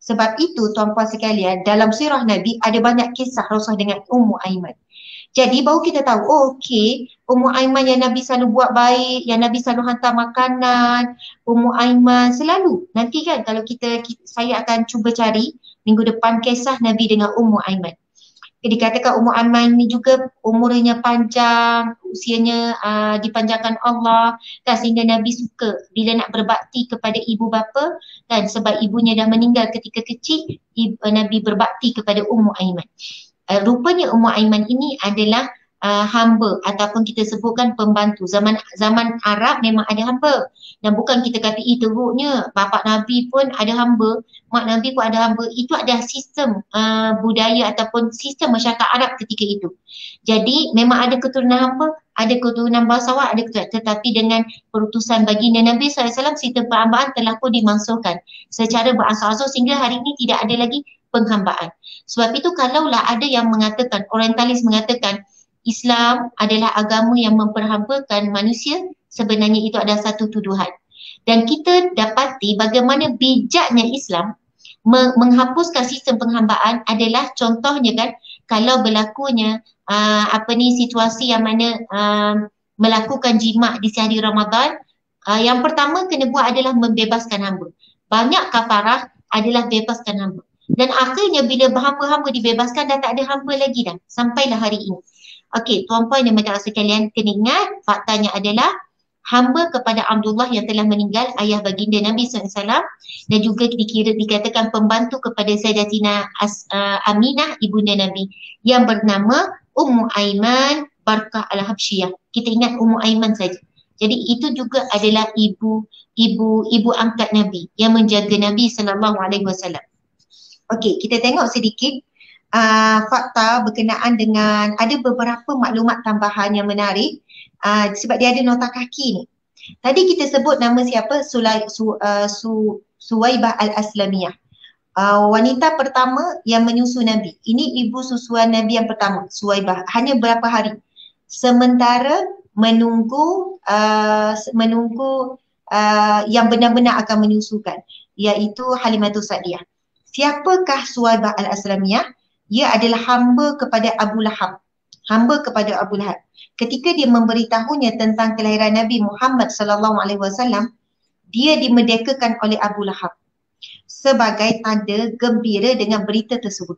Sebab itu tuan-puan sekalian, dalam sirah Nabi ada banyak kisah Rasulullah dengan Ummu Aiman. Jadi baru kita tahu, okey, Ummu Aiman yang Nabi selalu buat baik, yang Nabi selalu hantar makanan, Ummu Aiman selalu. Nanti kan kalau saya akan cuba cari minggu depan kisah Nabi dengan Ummu Aiman. Dikatakan Ummu Aiman ni juga umurnya panjang, usianya dipanjangkan Allah, kan, sehingga Nabi suka bila nak berbakti kepada ibu bapa, kan, sebab ibunya dah meninggal ketika kecil, Nabi berbakti kepada Ummu Aiman. Rupanya Ummu Aiman ini adalah hamba ataupun kita sebutkan pembantu. Zaman Arab memang ada hamba, dan bukan kita kata teruknya bapa Nabi pun ada hamba, mak Nabi pun ada hamba. Itu adalah sistem budaya ataupun sistem masyarakat Arab ketika itu. Jadi memang ada keturunan hamba, ada keturunan bangsawan, ada keturunan, tetapi dengan perutusan baginda Nabi SAW, sistem perhambaan telah pun dimansuhkan secara beransur-ansur sehingga hari ini tidak ada lagi penghambaan. Sebab itu kalaulah ada yang mengatakan, orientalis mengatakan Islam adalah agama yang memperhambakan manusia, sebenarnya itu adalah satu tuduhan. Dan kita dapati bagaimana bijaknya Islam menghapuskan sistem penghambaan adalah contohnya kan, kalau berlakunya situasi yang mana melakukan jima' di sehari Ramadan, yang pertama kena buat adalah membebaskan hamba. Banyak kafarah adalah bebaskan hamba. Dan akhirnya bila hamba-hamba dibebaskan, dah tak ada hamba lagi dah sampailah hari ini. Okey, tuan-puan dan puan-puan sekalian, kena ingat faktanya adalah hamba kepada Abdullah yang telah meninggal, ayah baginda Nabi SAW, dan juga dikatakan pembantu kepada Sayyidatina Aminah ibunda Nabi yang bernama Ummu Aiman Barkah Al-Habsyiyah. Kita ingat Ummu Aiman saja. Jadi itu juga adalah ibu angkat Nabi yang menjaga Nabi SAW. Okey, kita tengok sedikit fakta berkenaan dengan, ada beberapa maklumat tambahan yang menarik sebab dia ada nota kaki ni. Tadi kita sebut nama siapa? Suwaibah Al-Aslamiyah. Wanita pertama yang menyusu Nabi. Ini ibu susuan Nabi yang pertama, Suwaibah. Hanya berapa hari? Sementara menunggu yang benar-benar akan menyusukan, iaitu Halimatus Sa'diyah. Siapakah Suwaibah Al-Aslamiyah? Ia adalah hamba kepada Abu Lahab. Hamba kepada Abu Lahab. Ketika dia memberitahunya tentang kelahiran Nabi Muhammad SAW, dia dimerdekakan oleh Abu Lahab sebagai tanda gembira dengan berita tersebut.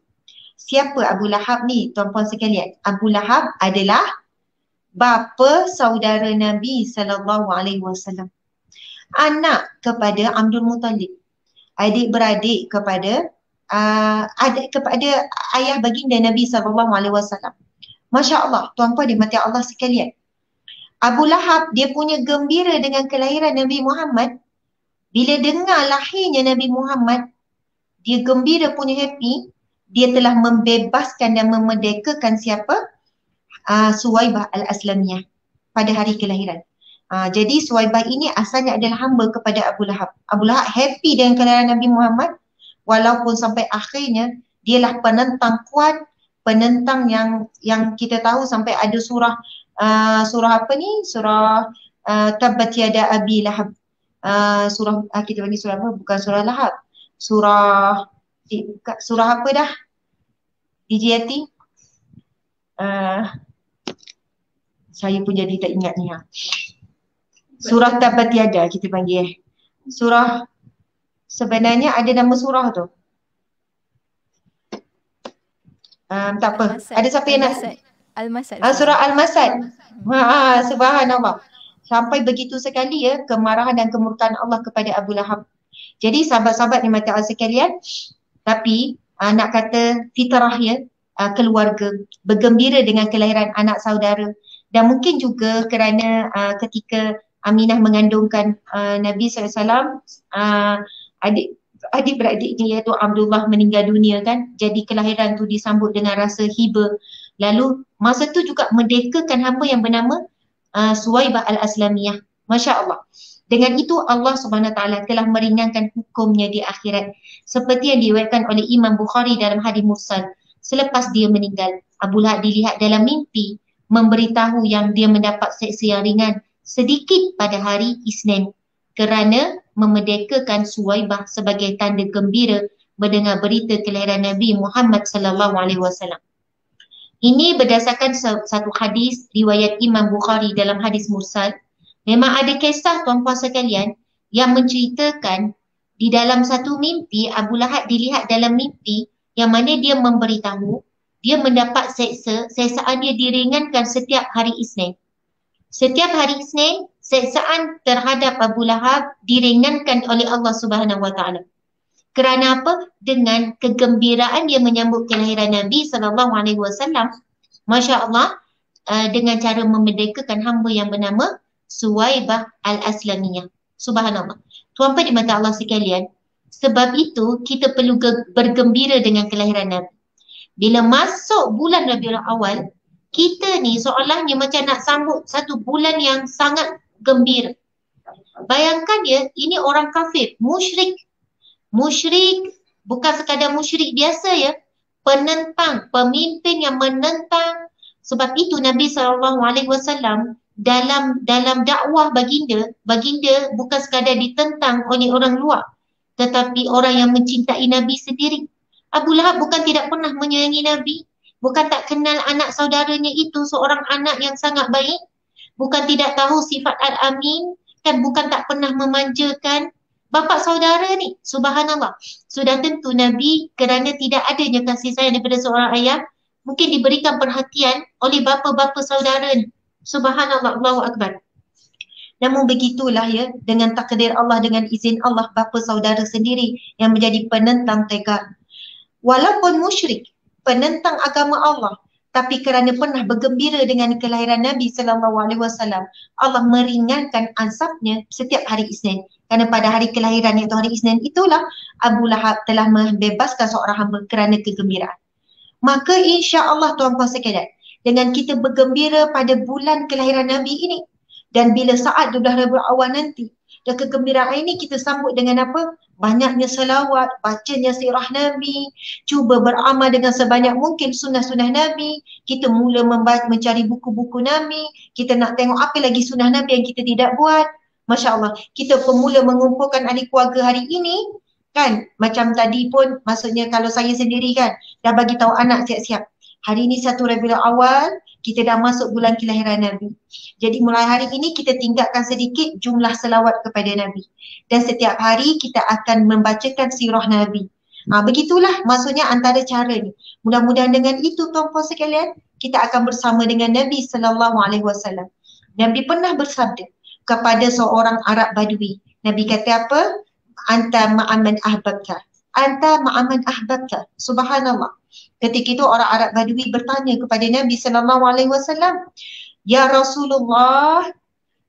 Siapa Abu Lahab ni, tuan-puan sekalian? Abu Lahab adalah bapa saudara Nabi SAW. Anak kepada Abdul Muttalib. Adik-beradik kepada ayah baginda Nabi SAW. Masya Allah, tuan-puan dimati Allah sekalian. Abu Lahab dia punya gembira dengan kelahiran Nabi Muhammad. Bila dengar lahirnya Nabi Muhammad, dia gembira punya happy. Dia telah membebaskan dan memerdekakan siapa? Suwaibah Al-Aslamiyah pada hari kelahiran. Jadi Suwaibah ini asalnya adalah hamba kepada Abu Lahab. Abu Lahab happy dengan kelahiran Nabi Muhammad, walaupun sampai akhirnya dialah penentang kuat, penentang yang kita tahu sampai ada surah apa ni? Surah Tabbat Yada Abi Lahab. Surah kita panggil surah apa? Bukan surah Lahab. Surah apa dah? DJT? Saya pun jadi tak ingat ni. Surah Tabbat Yada kita panggil. Surah, sebenarnya ada nama surah tu. Tak apa. Ada siapa yang nak?
Al-Masad.
Surah Al-Masad. Subhanallah. Sampai begitu sekali ya kemarahan dan kemurkaan Allah kepada Abu Lahab. Jadi sahabat-sahabat ni mata Allah sekalian, tapi nak kata fitrah ya, keluarga bergembira dengan kelahiran anak saudara, dan mungkin juga kerana ketika Aminah mengandungkan Nabi SAW, adik-beradiknya iaitu Abdullah meninggal dunia kan, jadi kelahiran tu disambut dengan rasa hiba. Lalu masa tu juga merdekakan hamba yang bernama Suwaibah Al-Aslamiyah. Masya Allah. Dengan itu Allah Subhanahu Wa Taala telah meringankan hukumnya di akhirat. Seperti yang diriwayatkan oleh Imam Bukhari dalam hadis mursal. Selepas dia meninggal, Abu Lahab dilihat dalam mimpi memberitahu yang dia mendapat seksa yang ringan sedikit pada hari Isnin kerana memerdekakan Suwaibah sebagai tanda gembira mendengar berita kelahiran Nabi Muhammad SAW. Ini berdasarkan satu hadis riwayat Imam Bukhari dalam hadis mursal. Memang ada kisah tuan-puan sekalian yang menceritakan di dalam satu mimpi, Abu Lahab dilihat dalam mimpi yang mana dia memberitahu dia mendapat seksaan dia diringankan setiap hari Isnin. Setiap hari Isnin, seksaan terhadap Abu Lahab diringankan oleh Allah Subhanahu Wa Taala. Kerana apa? Dengan kegembiraan dia menyambut kelahiran Nabi SAW. Masya Allah, dengan cara memerdekakan hamba yang bernama Suwaibah Al-Aslamiyah. Subhanallah. Tuan-tuan di mata Allah sekalian, sebab itu kita perlu bergembira dengan kelahiran Nabi. Bila masuk bulan Rabiul Awal, kita ni seolahnya macam nak sambut satu bulan yang sangat gembira. Bayangkan ya, ini orang kafir, musyrik Bukan sekadar musyrik biasa ya. Penentang, pemimpin yang menentang. Sebab itu Nabi SAW dalam dakwah baginda bukan sekadar ditentang oleh orang luar, tetapi orang yang mencintai Nabi sendiri. Abu Lahab bukan tidak pernah menyayangi Nabi, bukan tak kenal anak saudaranya itu seorang anak yang sangat baik, bukan tidak tahu sifat Al-Amin, kan bukan tak pernah memanjakan bapa saudara ni. Subhanallah. Sudah tentu Nabi kerana tidak adanya kasih sayang daripada seorang ayah, mungkin diberikan perhatian oleh bapa-bapa saudara ni. Subhanallah, Allahu Akbar. Namun begitulah ya, dengan takdir Allah, dengan izin Allah, bapa saudara sendiri yang menjadi penentang tegar. Walaupun musyrik, penentang agama Allah, tapi kerana pernah bergembira dengan kelahiran Nabi SAW, Allah meringankan azabnya setiap hari Isnin. Kerana pada hari kelahiran iaitu hari Isnin itulah Abu Lahab telah membebaskan seorang hamba kerana kegembiraan. Maka insya-Allah tuan-puan sekalian, dengan kita bergembira pada bulan kelahiran Nabi ini, dan bila saat 12 Rabiul Awal nanti, dan kegembiraan ini kita sambut dengan apa? Banyaknya selawat, bacanya sirah Nabi, cuba beramal dengan sebanyak mungkin sunnah-sunnah Nabi, kita mula mencari buku-buku Nabi, kita nak tengok apa lagi sunnah Nabi yang kita tidak buat. Masya Allah, kita pemula mengumpulkan ahli keluarga hari ini, kan? Macam tadi pun, maksudnya kalau saya sendiri kan, dah bagi tahu anak siap-siap. Hari ini 1 Rabiul Awal, kita dah masuk bulan kelahiran Nabi. Jadi mulai hari ini kita tingkatkan sedikit jumlah selawat kepada Nabi. Dan setiap hari kita akan membacakan sirah Nabi. Begitulah maksudnya antara cara ni. Mudah-mudahan dengan itu tuan-puan sekalian, kita akan bersama dengan Nabi SAW. Nabi pernah bersabda kepada seorang Arab Badui. Nabi kata apa? Anta ma'aman ahbabta. Anta ma'aman ahbabta. Subhanallah. Ketika itu orang Arab Badui bertanya kepada Nabi SAW, Ya Rasulullah,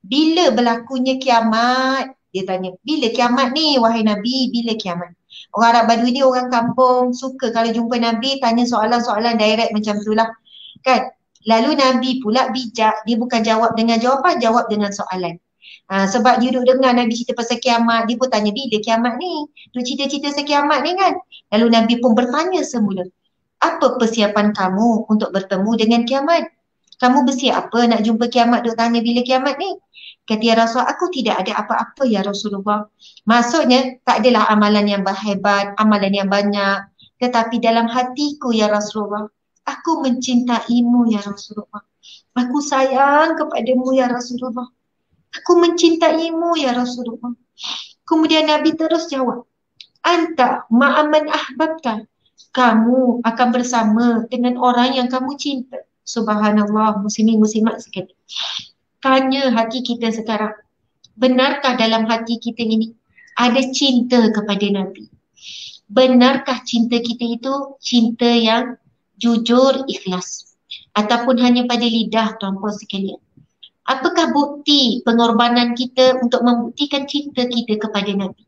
bila berlakunya kiamat? Dia tanya, bila kiamat ni wahai Nabi, bila kiamat? Orang Arab Badui ni orang kampung, suka kalau jumpa Nabi tanya soalan-soalan direct macam tu lah, kan? Lalu Nabi pula bijak, dia bukan jawab dengan jawapan, jawab dengan soalan. Sebab dia duduk dengar Nabi cerita pasal kiamat, dia pun tanya bila kiamat ni? Duduk cerita-cerita pasal kiamat ni kan? Lalu Nabi pun bertanya semula, apa persiapan kamu untuk bertemu dengan kiamat? Kamu bersiap apa nak jumpa kiamat, duk tanya bila kiamat ni? Kata ya Rasul, aku tidak ada apa-apa ya Rasulullah. Maksudnya tak adalah amalan yang berhebat, amalan yang banyak. Tetapi dalam hatiku ya Rasulullah, aku mencintaimu ya Rasulullah. Aku sayang kepadamu ya Rasulullah. Aku mencintaimu ya Rasulullah. Kemudian Nabi terus jawab, Anta ma'aman ahbabta. Kamu akan bersama dengan orang yang kamu cinta. Subhanallah, muslimin muslimat sekalian. Tanya hati kita sekarang, benarkah dalam hati kita ini ada cinta kepada Nabi? Benarkah cinta kita itu cinta yang jujur, ikhlas? Ataupun hanya pada lidah tuan-puan sekalian? Apakah bukti pengorbanan kita untuk membuktikan cinta kita kepada Nabi?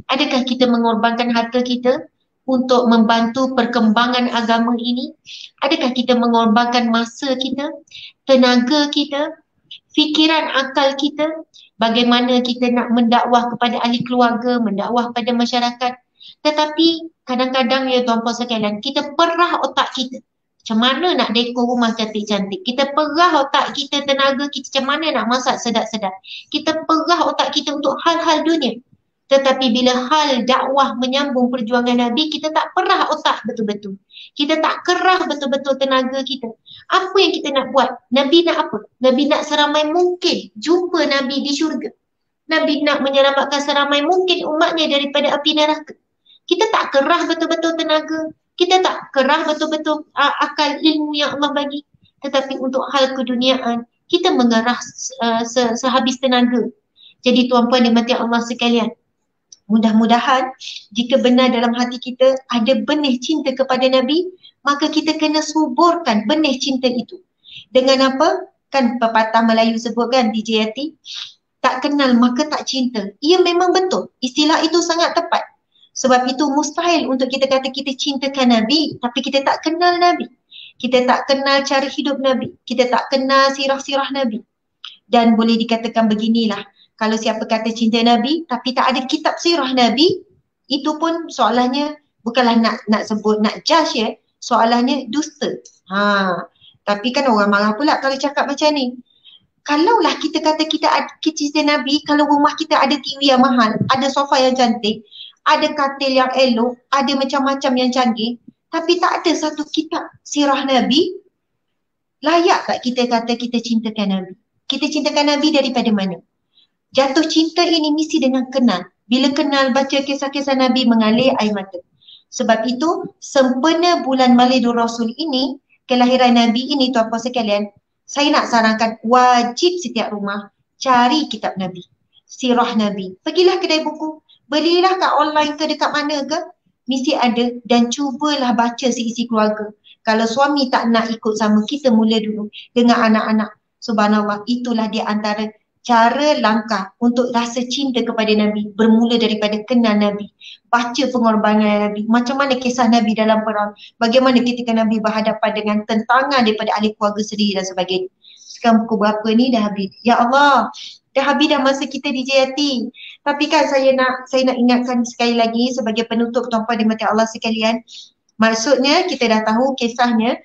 Adakah kita mengorbankan harta kita untuk membantu perkembangan agama ini? Adakah kita mengorbankan masa kita, tenaga kita, fikiran akal kita? Bagaimana kita nak mendakwah kepada ahli keluarga, mendakwah kepada masyarakat? Tetapi kadang-kadang ya tuan-puan sekalian, kita perah otak kita. Macam mana nak dekor rumah cantik-cantik? Kita perah otak kita, tenaga kita, macam mana nak masak sedap-sedap? Kita perah otak kita untuk hal-hal dunia. Tetapi bila hal dakwah menyambung perjuangan Nabi, kita tak perah otak betul-betul. Kita tak kerah betul-betul tenaga kita. Apa yang kita nak buat? Nabi nak apa? Nabi nak seramai mungkin jumpa Nabi di syurga. Nabi nak menyelamatkan seramai mungkin umatnya daripada api neraka. Kita tak kerah betul-betul tenaga. Kita tak kerah betul-betul akal ilmu yang Allah bagi. Tetapi untuk hal keduniaan, kita mengerah sehabis tenaga. Jadi tuan-puan dimati Allah sekalian, mudah-mudahan jika benar dalam hati kita ada benih cinta kepada Nabi, maka kita kena suburkan benih cinta itu. Dengan apa? Kan pepatah Melayu sebut kan, DJ Yati, tak kenal maka tak cinta. Ia memang betul. Istilah itu sangat tepat. Sebab itu mustahil untuk kita kata kita cintakan Nabi, tapi kita tak kenal Nabi. Kita tak kenal cara hidup Nabi. Kita tak kenal sirah-sirah Nabi. Dan boleh dikatakan beginilah, kalau siapa kata cinta Nabi tapi tak ada kitab sirah Nabi, itu pun soalannya Bukanlah nak sebut, nak judge ya. Soalannya dusta. Tapi kan orang marah pula kalau cakap macam ni. Kalaulah kita kata kita cerita Nabi, kalau rumah kita ada TV yang mahal, ada sofa yang cantik, ada katil yang elok, ada macam-macam yang canggih, tapi tak ada satu kitab sirah Nabi, layak tak kita kata kita cintakan Nabi? Kita cintakan Nabi daripada mana? Jatuh cinta ini mesti dengan kenal. Bila kenal, baca kisah-kisah Nabi, mengalir air mata. Sebab itu, sempena bulan Maulidur Rasul ini, kelahiran Nabi ini, tuan-puan sekalian, saya nak sarankan wajib setiap rumah cari kitab Nabi, sirah Nabi. Pergilah kedai buku, belilah kat online ke dekat mana ke, mesti ada, dan cubalah baca seisi keluarga. Kalau suami tak nak ikut sama, kita mula dulu dengan anak-anak. Subhanallah, itulah dia antara cara langkah untuk rasa cinta kepada Nabi, bermula daripada kenal Nabi, baca pengorbanan Nabi, macam mana kisah Nabi dalam perang, bagaimana ketika Nabi berhadapan dengan tentangan daripada ahli keluarga sendiri dan sebagainya. Sekarang pukul berapa ni dah habis? Ya Allah, dah habis dah masa kita di JRT. Tapi kan saya nak ingatkan sekali lagi sebagai penutup tuan-puan dan mati Allah sekalian. Maksudnya kita dah tahu kisahnya,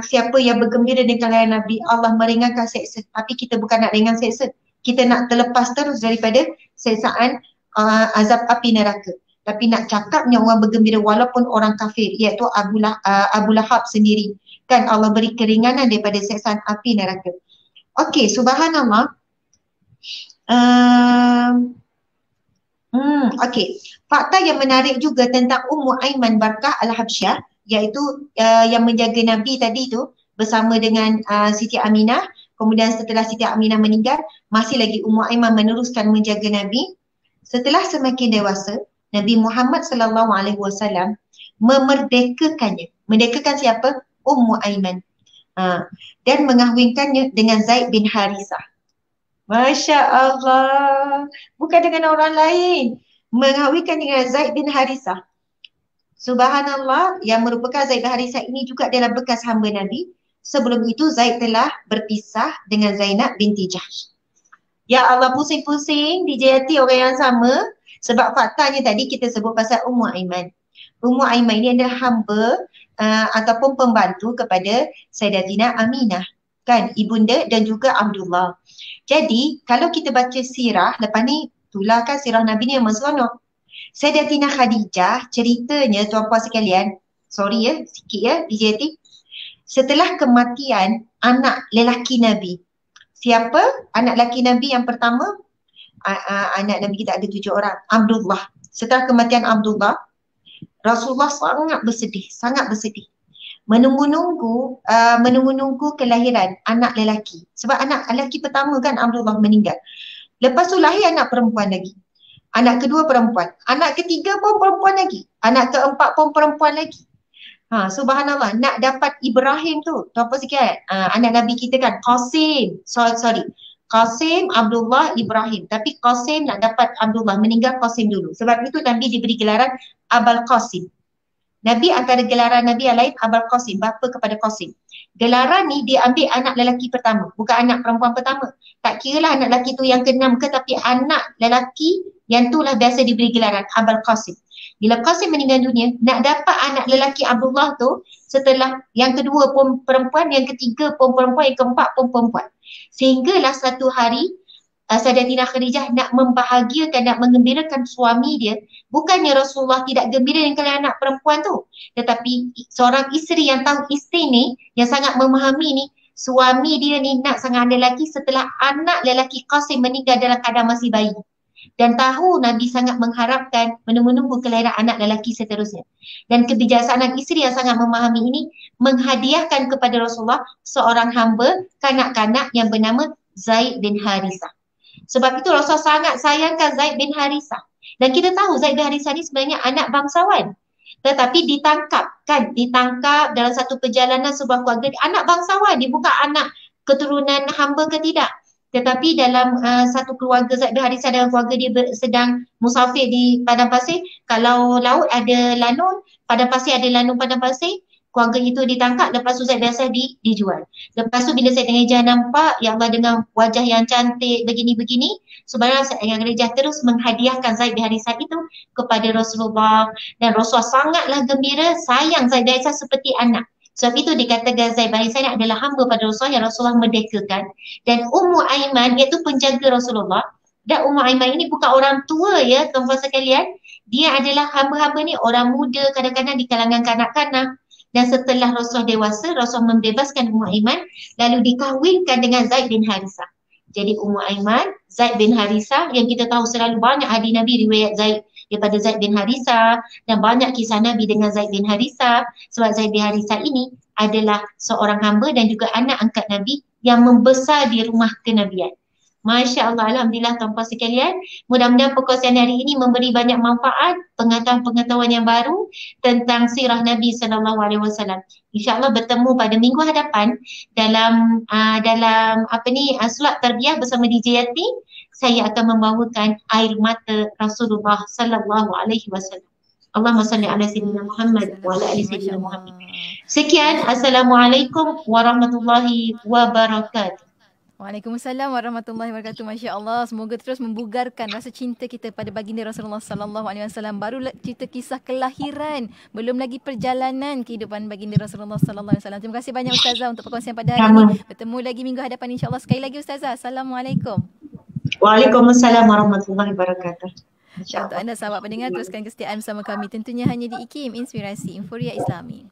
siapa yang bergembira dengan kelahiran Nabi, Allah meringankan seksa. Tapi kita bukan nak ringan seksa, kita nak terlepas terus daripada seksaan azab api neraka. Tapi nak cakapnya orang bergembira walaupun orang kafir, iaitu Abu Lahab sendiri, kan Allah beri keringanan daripada seksaan api neraka. Okey, subhanallah. Okey, fakta yang menarik juga tentang Ummu Aiman Barkah Al-Habsyah, iaitu yang menjaga Nabi tadi tu bersama dengan Siti Aminah. Kemudian setelah Siti Aminah meninggal, masih lagi Ummu Aiman meneruskan menjaga Nabi. Setelah semakin dewasa, Nabi Muhammad SAW memerdekakannya. Merdekakan siapa? Ummu Aiman. Dan mengahwinkannya dengan Zaid bin Harithah. Masya Allah. Bukan dengan orang lain. Mengahwinkan dengan Zaid bin Harithah. Subhanallah, yang merupakan Zaid bin Harithah ini juga adalah bekas hamba Nabi. Sebelum itu Zaid telah berpisah dengan Zainab binti Jahsh. Ya Allah, pusing-pusing di JRT orang yang sama. Sebab faktanya tadi kita sebut pasal Ummu Aiman. Ummu Aiman ini adalah hamba ataupun pembantu kepada Sayyidatina Aminah, kan, ibunda dan juga Abdullah. Jadi kalau kita baca sirah, lepas ni itulah kan sirah Nabi ni yang seronok. Sayyidatina Khadijah ceritanya tuan-puan sekalian, sorry ya, sikit ya DJT. Setelah kematian anak lelaki Nabi, siapa anak lelaki Nabi yang pertama? Anak Nabi kita ada 7 orang, Abdullah. Setelah kematian Abdullah, Rasulullah sangat bersedih. Menunggu kelahiran anak lelaki. Sebab anak lelaki pertama kan Abdullah meninggal. Lepas tu lahir anak perempuan lagi. Anak kedua perempuan. Anak ketiga pun perempuan lagi. Anak keempat pun perempuan lagi. Subhanallah, nak dapat Ibrahim tu, tuan-puan sekalian, anak Nabi kita kan Qasim, Qasim, Abdullah, Ibrahim. Tapi Qasim nak dapat Abdullah, meninggal Qasim dulu. Sebab itu Nabi diberi gelaran Abul Qasim. Nabi antara gelaran Nabi yang lain Abul Qasim, bapa kepada Qasim. Gelaran ni dia ambil anak lelaki pertama, bukan anak perempuan pertama. Tak kiralah anak lelaki tu yang ke-6 ke, tapi anak lelaki yang tu lah biasa diberi gelaran Abul Qasim. Bila Qasim meninggal dunia, nak dapat anak lelaki Abdullah tu, setelah yang kedua pun perempuan, yang ketiga pun perempuan, yang keempat pun perempuan. Sehinggalah satu hari Sayyidatina Khadijah nak membahagiakan, nak mengembirakan suami dia. Bukannya Rasulullah tidak gembira dengan anak perempuan tu, tetapi seorang isteri yang tahu isteri ni, yang sangat memahami ni, suami dia ni nak sangat ada lelaki setelah anak lelaki Qasim meninggal dalam keadaan masih bayi. Dan tahu Nabi sangat mengharapkan, menunggu kelahiran anak lelaki seterusnya. Dan kebijaksanaan isteri yang sangat memahami ini menghadiahkan kepada Rasulullah seorang hamba kanak-kanak yang bernama Zaid bin Harithah. Sebab itu Rasulullah sangat sayangkan Zaid bin Harithah. Dan kita tahu Zaid bin Harithah ni sebenarnya anak bangsawan. Tetapi ditangkap dalam satu perjalanan sebuah keluarga. Anak bangsawan, dia bukan anak keturunan hamba ke tidak. Tetapi dalam satu keluarga Zaid bin Harithah, dalam keluarga dia sedang musafir di padang pasir. Kalau laut ada lanun, padang pasir ada lanun padang pasir. keluarga itu ditangkap, lepas tu Zaid bin Harisah dijual. Lepas tu bila Sayyidah Khadijah nampak Ya Allah dengan wajah yang cantik begini-begini, subhanallah Sayyidah Khadijah terus menghadiahkan Zaid bin Harisah itu kepada Rasulullah, dan Rasulullah sangatlah gembira, sayang Zaid bin Harisah seperti anak. Sebab itu dikatakan Zaid bin Harisah ini adalah hamba pada Rasulullah yang Rasulullah merdekakan. Dan Ummu Aiman iaitu penjaga Rasulullah, dan Ummu Aiman ini bukan orang tua ya tuan-tuan sekalian, dia adalah hamba-hamba ni orang muda, kadang-kadang di kalangan kanak-kanak. Dan setelah Rasulullah dewasa, Rasulullah membebaskan Ummu Aiman lalu dikahwinkan dengan Zaid bin Harisah. Jadi Ummu Aiman, Zaid bin Harisah, yang kita tahu selalu banyak hadis Nabi riwayat Zaid daripada Zaid bin Harisah, dan banyak kisah Nabi dengan Zaid bin Harisah, sebab Zaid bin Harisah ini adalah seorang hamba dan juga anak angkat Nabi yang membesar di rumah kenabian. Masya Allah, Alhamdulillah tuan-tuan sekalian. Mudah-mudahan perkongsian hari ini memberi banyak manfaat, pengetahuan-pengetahuan yang baru tentang sirah Nabi SAW. InsyaAllah bertemu pada minggu hadapan dalam solat tarbiyah bersama DJ Yati. Saya akan membawakan air mata Rasulullah SAW. Allahumma salli ala sayyidina Muhammad wa ala ali sayyidina Muhammad. Sekian, Assalamualaikum warahmatullahi wabarakatuh.
Waalaikumsalam warahmatullahi wabarakatuh. Masya Allah, semoga terus membugarkan rasa cinta kita pada baginda Rasulullah sallallahu alaihi wasallam. Baru cerita kisah kelahiran, belum lagi perjalanan kehidupan baginda Rasulullah sallallahu alaihi wasallam. Terima kasih banyak Ustazah untuk perkongsian pada hari ini. Bertemu lagi minggu hadapan insya-Allah. Sekali lagi Ustazah, Assalamualaikum.
Waalaikumsalam warahmatullahi wabarakatuh.
Untuk anda sahabat pendengar, teruskan kesetiaan bersama kami tentunya hanya di IKIM, Inspirasi Inforia Islami.